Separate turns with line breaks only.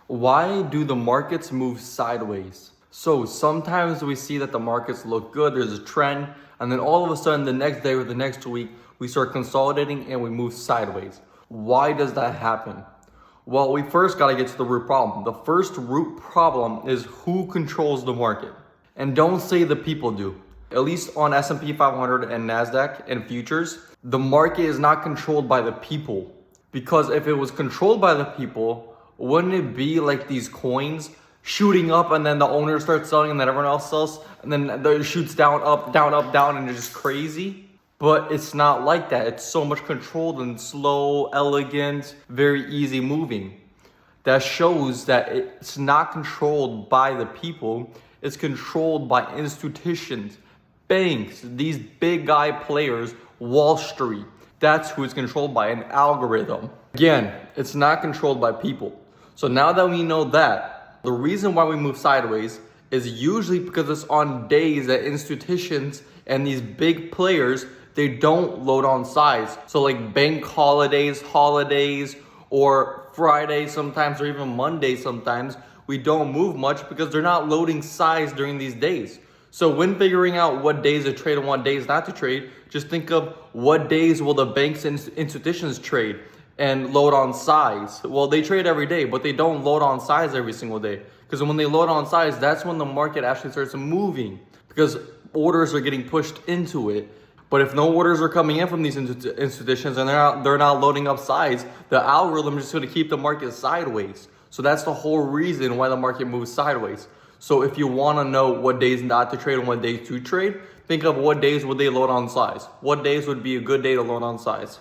Why do the markets move sideways? So sometimes we see that the markets look good, there's a trend, and then all of a sudden the next day or the next week, we start consolidating and we move sideways. Why does that happen? Well, we first got to get to the root problem. The first root problem is who controls the market. And don't say the people do. At least on S&P 500 and NASDAQ and futures, the market is not controlled by the people. Because if it was controlled by the people, wouldn't it be like these coins shooting up and then the owner starts selling and then everyone else sells and then it shoots down, up, down, and it's just crazy? But it's not like that. It's so much controlled and slow, elegant, very easy moving. That shows that it's not controlled by the people. It's controlled by institutions, banks, these big guy players, Wall Street. That's who it's controlled by, an algorithm. Again, it's not controlled by people. So now that we know that, the reason why we move sideways is usually because it's on days that institutions and these big players, they don't load on size. So like bank holidays, or Friday sometimes, or even Monday sometimes, we don't move much because they're not loading size during these days. So when figuring out what days to trade and what days not to trade, just think of what days will the banks and institutions trade and load on size. Well, they trade every day, but they don't load on size every single day. Because when they load on size, that's when the market actually starts moving because orders are getting pushed into it. But if no orders are coming in from these institutions and they're not loading up size, the algorithm is just going to keep the market sideways. So that's the whole reason why the market moves sideways. So if you want to know what days not to trade and what days to trade, think of what days would they load on size. What days would be a good day to load on size.